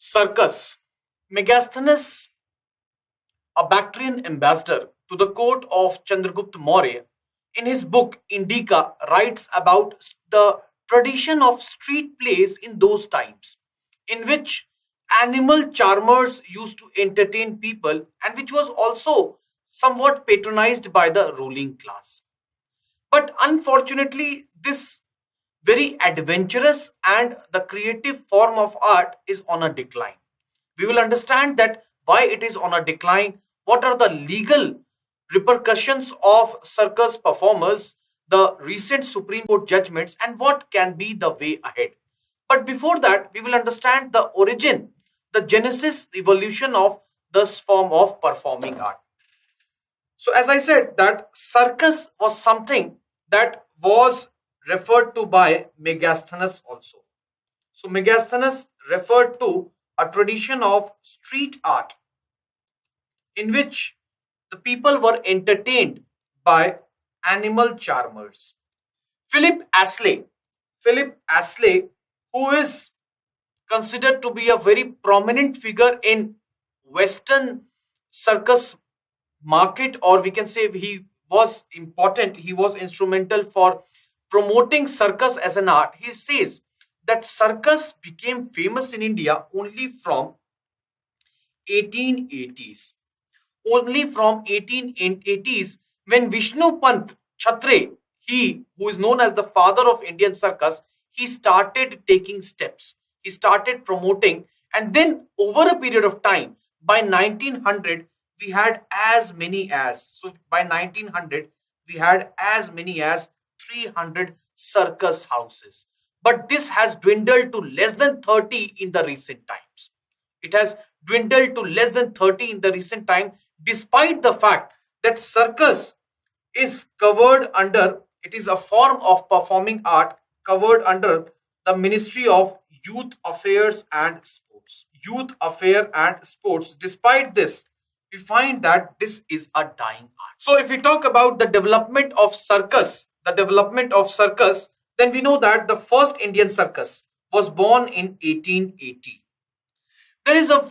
Circus. Megasthenes, a Bactrian ambassador to the court of Chandragupta Maurya, in his book Indica, writes about the tradition of street plays in those times, in which animal charmers used to entertain people and which was also somewhat patronized by the ruling class. But unfortunately, this very adventurous and the creative form of art is on a decline. We will understand that why it is on a decline, what are the legal repercussions of circus performers, the recent Supreme Court judgments, and what can be the way ahead. But before that, we will understand the origin, the genesis, the evolution of this form of performing art. So, as I said, that circus was something that was referred to by Megasthenes also. So, Megasthenes referred to a tradition of street art in which the people were entertained by animal charmers. Philip Astley, Philip Astley, who is considered to be a very prominent figure in Western circus market, or we can say he was important, he was instrumental for promoting circus as an art. He says that circus became famous in India only from 1880s. Only from 1880s, when Vishnu Pant Chhatre, he who is known as the father of Indian circus, he started taking steps. He started promoting, and then over a period of time, by 1900, we had as many as, so by 1900, we had as many as 300 circus houses. But this has dwindled to less than 30 in the recent times. It has dwindled to less than 30 in the recent time, despite the fact that circus is covered under, it is a form of performing art covered under the Ministry of Youth Affairs and Sports. Youth Affair and Sports. Despite this, we find that this is a dying art. So if we talk about the development of circus, then we know that the first Indian circus was born in 1880. There is a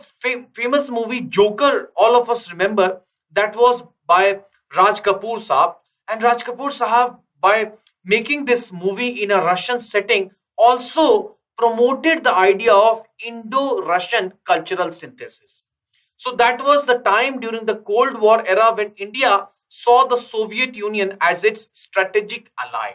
famous movie Joker, all of us remember, that was by Raj Kapoor Saab. And Raj Kapoor Saab, by making this movie in a Russian setting, also promoted the idea of Indo-Russian cultural synthesis. So that was the time during the Cold War era when India saw the Soviet Union as its strategic ally.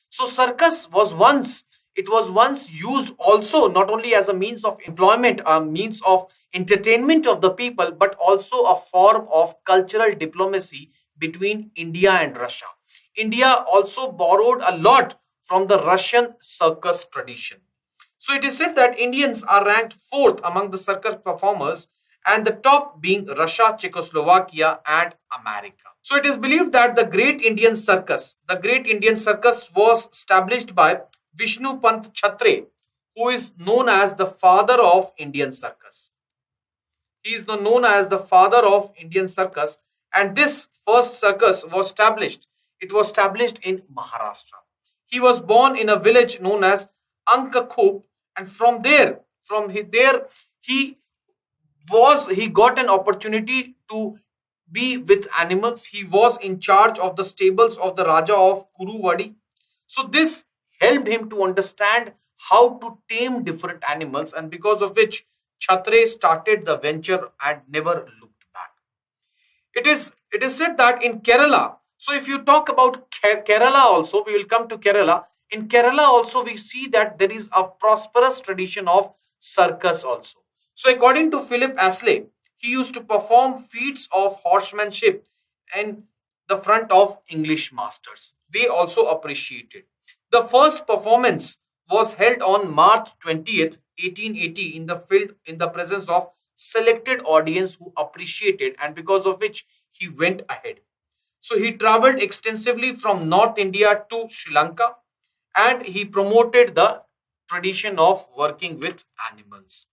So circus was once, it was once used also not only as a means of employment, a means of entertainment of the people, but also a form of cultural diplomacy between India and Russia. India also borrowed a lot from the Russian circus tradition. So it is said that Indians are ranked fourth among the circus performers, and the top being Russia, Czechoslovakia, and America. So it is believed that the Great Indian Circus was established by Vishnu Pant Chhatre, who is known as the father of Indian circus. He is known as the father of Indian circus, and this first circus was established. It was established in Maharashtra. He was born in a village known as Ankakhop, and there he got an opportunity to be with animals. He was in charge of the stables of the Raja of Kuruvadi. So this helped him to understand how to tame different animals, and because of which Chhatre started the venture and never looked back. It is said that in Kerala, so if you talk about Kerala also, we will come to Kerala. In Kerala also we see that there is a prosperous tradition of circus also. So according to Philip Astley, he used to perform feats of horsemanship in the front of English masters. They also appreciated. The first performance was held on March 20th, 1880 in the field in the presence of selected audience who appreciated, and because of which he went ahead. So he traveled extensively from North India to Sri Lanka, and he promoted the tradition of working with animals.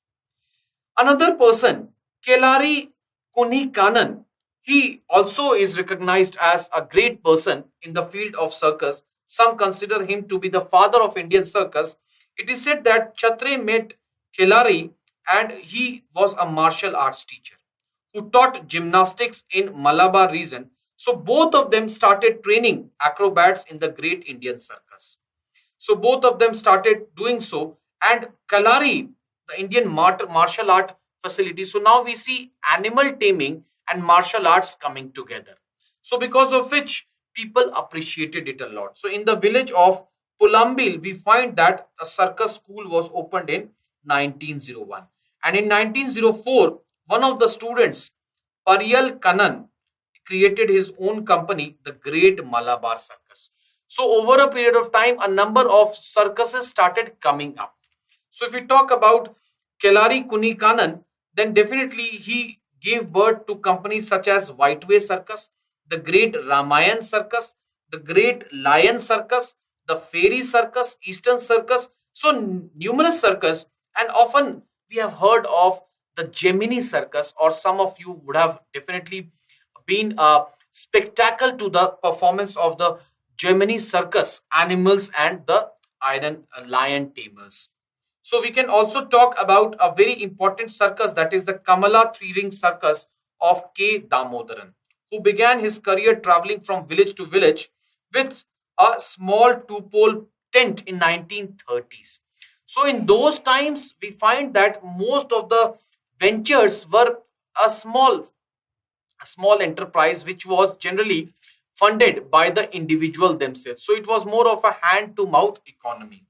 Another person, Kelari Kunikanan, he also is recognized as a great person in the field of circus. Some consider him to be the father of Indian circus. It is said that Chhatre met Kelari and he was a martial arts teacher who taught gymnastics in Malabar region. So both of them started training acrobats in the Great Indian Circus. So both of them started doing so, and Kalari, the Indian martial art facility. So now we see animal taming and martial arts coming together. So because of which people appreciated it a lot. So in the village of Pulambil, we find that a circus school was opened in 1901. And in 1904, one of the students, Pariyal Kannan, created his own company, the Great Malabar Circus. So over a period of time, a number of circuses started coming up. So if we talk about Kelari Kunikanan, then definitely he gave birth to companies such as Whiteway Circus, the Great Ramayan Circus, the Great Lion Circus, the Fairy Circus, Eastern Circus. So numerous circus, and often we have heard of the Gemini Circus, or some of you would have definitely been a spectacle to the performance of the Gemini Circus animals and the Iron Lion Tamers. So we can also talk about a very important circus, that is the Kamala Three Ring Circus of K. Damodaran, who began his career traveling from village to village with a small two-pole tent in 1930s. So in those times, we find that most of the ventures were a small enterprise which was generally funded by the individual themselves. So it was more of a hand to mouth economy.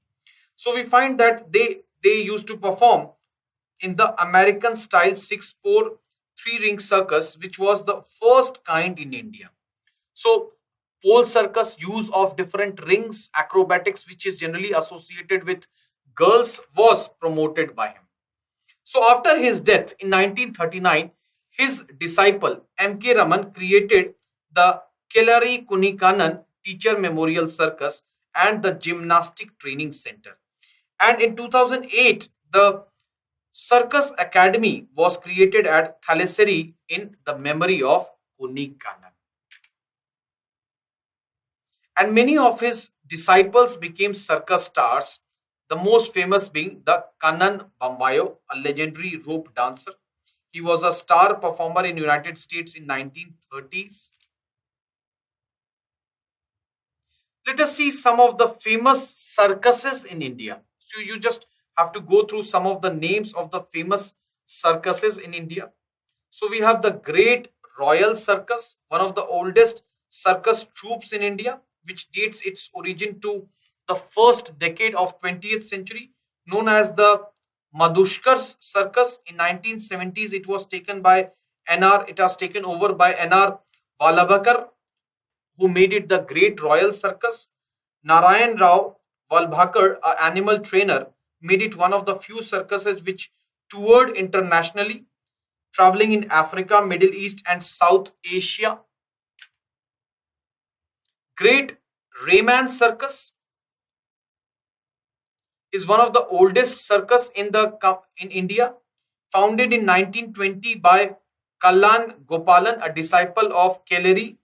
So we find that they used to perform in the American style 6-pole 3-ring circus, which was the first kind in India. So pole circus, use of different rings, acrobatics, which is generally associated with girls, was promoted by him. So after his death in 1939, his disciple M.K. Raman created the Kelari Kunikanan Teacher Memorial Circus and the Gymnastic Training Center. And in 2008, the Circus Academy was created at Thalassery in the memory of Kunikanan. And many of his disciples became circus stars, the most famous being the Kannan Bambayo, a legendary rope dancer. He was a star performer in United States in 1930s. Let us see some of the famous circuses in India. So you just have to go through some of the names of the famous circuses in India. So we have the Great Royal Circus, one of the oldest circus troupes in India, which dates its origin to the first decade of 20th century, known as the Madhushkar Circus. In 1970s, it was taken by NR. It was taken over by NR Valabhakar, who made it the Great Royal Circus. Narayan Rao Valbhakar, an animal trainer, made it one of the few circuses which toured internationally, traveling in Africa, Middle East, and South Asia. Great Rayman Circus is one of the oldest circus in India, founded in 1920 by Kallan Gopalan, a disciple of Kelleri.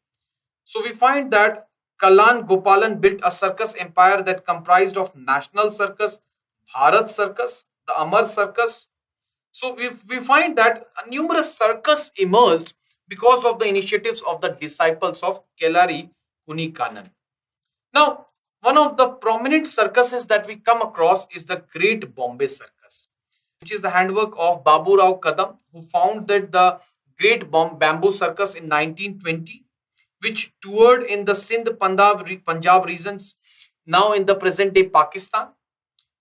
So we find that Kallan Gopalan built a circus empire that comprised of National Circus, Bharat Circus, the Amar Circus. So we find that numerous circus emerged because of the initiatives of the disciples of Kelari Kunikanan. Now, one of the prominent circuses that we come across is the Great Bombay Circus, which is the handwork of Babu Rao Kadam, who founded the Great Bamboo Circus in 1920, which toured in the Sindh Punjab regions, now in the present day Pakistan.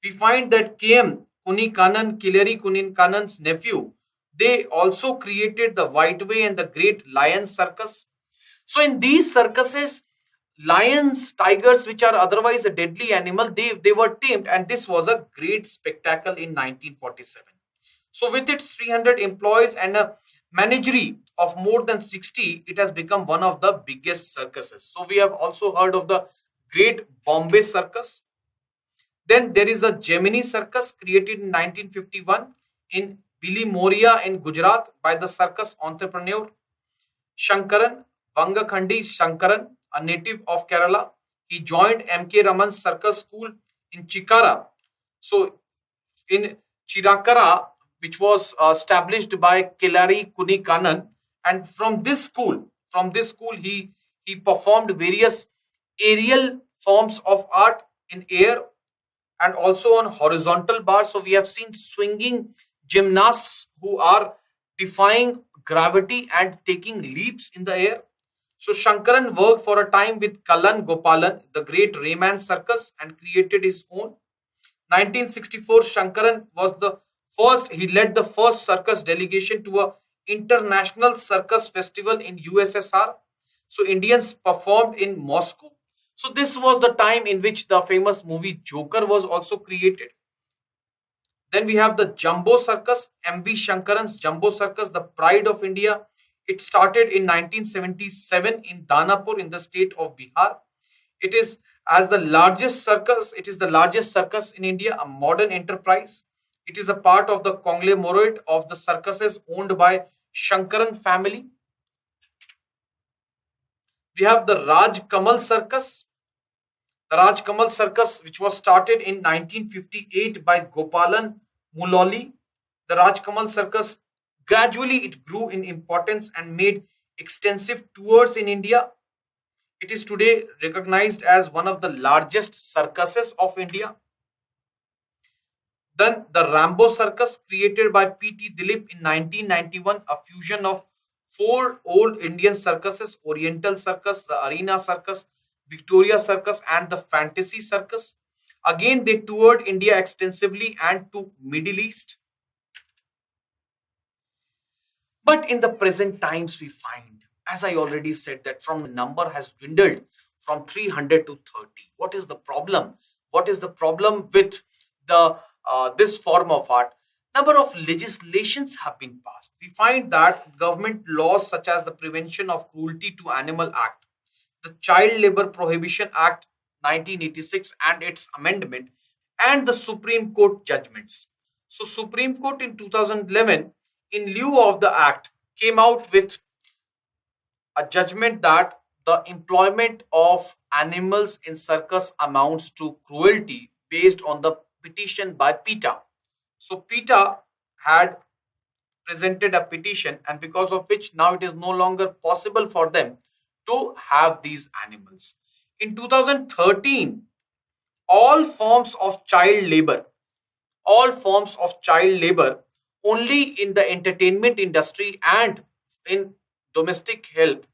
We find that KM Kunikanan, Kilari Kunikanan's nephew, they also created the White Way and the Great Lion Circus. So in these circuses, lions, tigers, which are otherwise a deadly animal, they were tamed, and this was a great spectacle in 1947. So with its 300 employees and a menagerie of more than 60, it has become one of the biggest circuses. So we have also heard of the Great Bombay Circus. Then there is a Gemini Circus created in 1951 in Bilimoria in Gujarat by the circus entrepreneur Shankaran Vangakhandi Shankaran, a native of Kerala. He joined M.K. Raman's circus school in Chikara. So in Chirakara, which was established by Kelari Kunikanan. And from this school, he performed various aerial forms of art in air and also on horizontal bars. So we have seen swinging gymnasts who are defying gravity and taking leaps in the air. So Shankaran worked for a time with Kallan Gopalan, the great Rayman Circus, and created his own. 1964, Shankaran was the first. He led the first circus delegation to a international circus festival in USSR. So Indians performed in Moscow. So this was the time in which the famous movie Joker was also created. Then we have the Jumbo Circus, MV Shankaran's Jumbo Circus, the pride of India. It started in 1977 in Danapur in the state of Bihar. It is as the largest circus. It is the largest circus in India, a modern enterprise. It is a part of the conglomerate of the circuses owned by Shankaran family. We have the Raj Kamal Circus. The Raj Kamal Circus, which was started in 1958 by Gopalan Muloli. The Raj Kamal Circus gradually it grew in importance and made extensive tours in India. It is today recognized as one of the largest circuses of India. Then the Rambo Circus, created by P.T. Dilip in 1991, a fusion of four old Indian circuses: Oriental Circus, the Arena Circus, Victoria Circus, and the Fantasy Circus. Again, they toured India extensively and to Middle East. But in the present times, we find, as I already said, that from the number has dwindled from 300 to 30. What is the problem? What is the problem with the this form of art? Number of legislations have been passed. We find that government laws such as the Prevention of Cruelty to Animal Act, the Child Labor Prohibition Act 1986 and its amendment, and the Supreme Court judgments. So Supreme Court in 2011, in lieu of the act, came out with a judgment that the employment of animals in circus amounts to cruelty based on the petition by PETA. So PETA had presented a petition, and because of which now it is no longer possible for them to have these animals. In 2013, all forms of child labor, all forms of child labor only in the entertainment industry and in domestic help,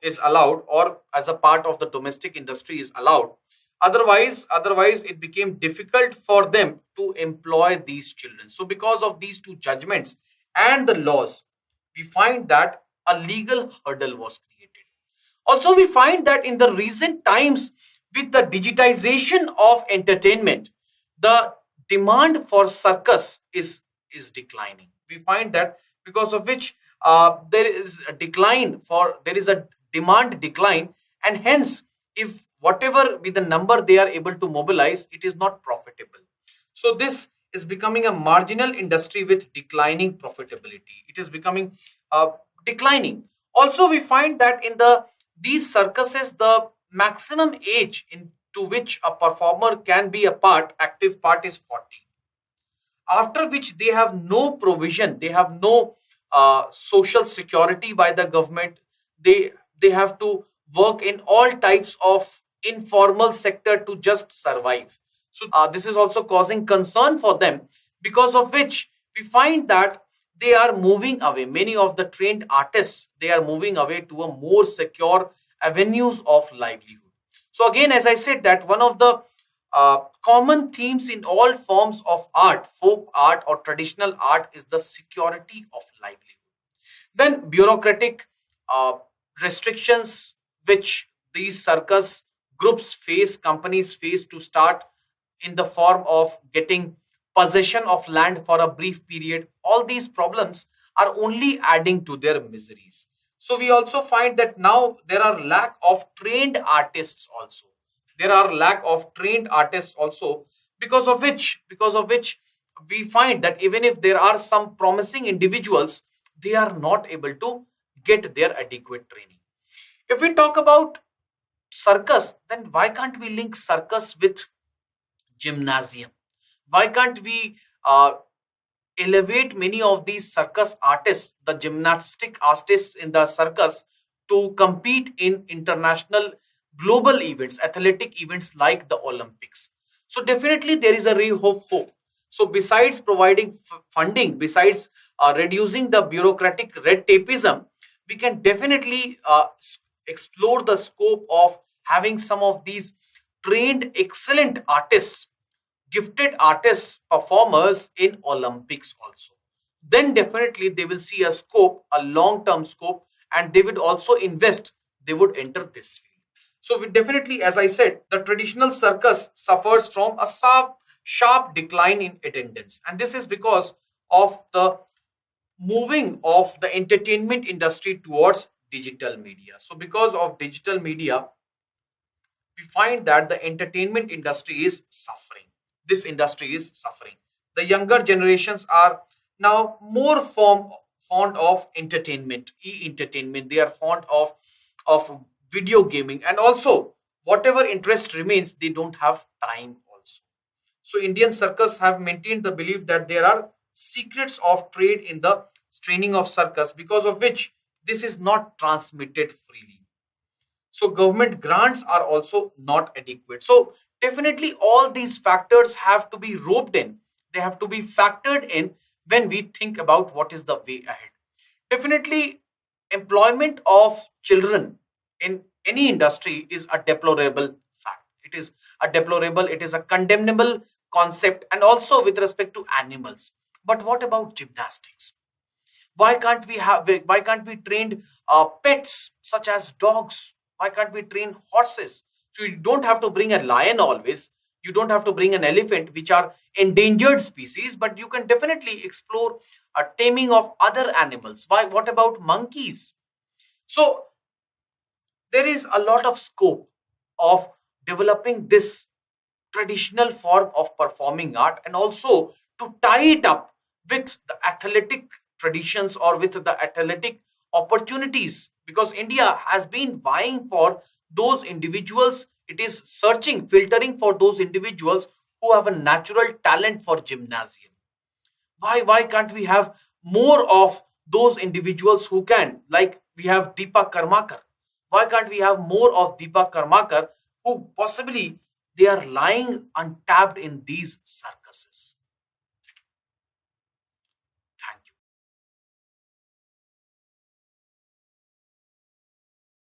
is allowed, or as a part of the domestic industry is allowed. Otherwise it became difficult for them to employ these children. So because of these two judgments and the laws, we find that a legal hurdle was created. Also, we find that in the recent times, with the digitization of entertainment, the demand for circus is declining. We find that because of which there is a demand decline, and hence, if whatever be the number they are able to mobilize, it is not profitable. So this is becoming a marginal industry with declining profitability. It is becoming declining. Also, we find that in these circuses, the maximum age to which a performer can be a active part is 40. After which they have no provision, they have no social security by the government. They have to work in all types of informal sector to just survive. So this is also causing concern for them, because of which we find that they are moving away. Many of the trained artists, they are moving away to a more secure avenues of livelihood. So again, as I said, that one of the common themes in all forms of art, folk art or traditional art, is the security of livelihood. Then bureaucratic restrictions which these circus groups face, companies face to start, in the form of getting possession of land for a brief period. All these problems are only adding to their miseries. So we also find that now there are lack of trained artists also. There are lack of trained artists also, because of which we find that even if there are some promising individuals, they are not able to get their adequate training. If we talk about circus, then why can't we link circus with gymnasium? Why can't we elevate many of these circus artists, the gymnastic artists in the circus, to compete in international global events, athletic events like the Olympics. So definitely there is a ray of hope. So besides providing funding, besides reducing the bureaucratic red tapeism, we can definitely explore the scope of having some of these trained excellent artists, gifted artists, performers in Olympics also. Then definitely they will see a scope, a long term scope, and they would also invest, they would enter this field. So we definitely, as I said, the traditional circus suffers from a sharp decline in attendance, and this is because of the moving of the entertainment industry towards digital media. So because of digital media, we find that the entertainment industry is suffering. This industry is suffering. The younger generations are now more fond of entertainment, e-entertainment. They are fond of video gaming, and also whatever interest remains, they don't have time also. So Indian circus have maintained the belief that there are secrets of trade in the training of circus, because of which this is not transmitted freely. So government grants are also not adequate. So definitely all these factors have to be roped in, they have to be factored in when we think about what is the way ahead. Definitely employment of children in any industry is a deplorable fact. It is a deplorable, it is a condemnable concept, and also with respect to animals. But what about gymnastics? Why can't we train pets such as dogs? Why can't we train horses? So you don't have to bring a lion always, you don't have to bring an elephant, which are endangered species, but you can definitely explore a taming of other animals. Why, what about monkeys? So there is a lot of scope of developing this traditional form of performing art, and also to tie it up with the athletic traditions or with the athletic opportunities, because India has been vying for those individuals. It is searching, filtering for those individuals who have a natural talent for gymnasium. Why can't we have more of those individuals who can, like we have Deepa Karmakar? Why can't we have more of Deepa Karmakar, who possibly they are lying untapped in these circuses?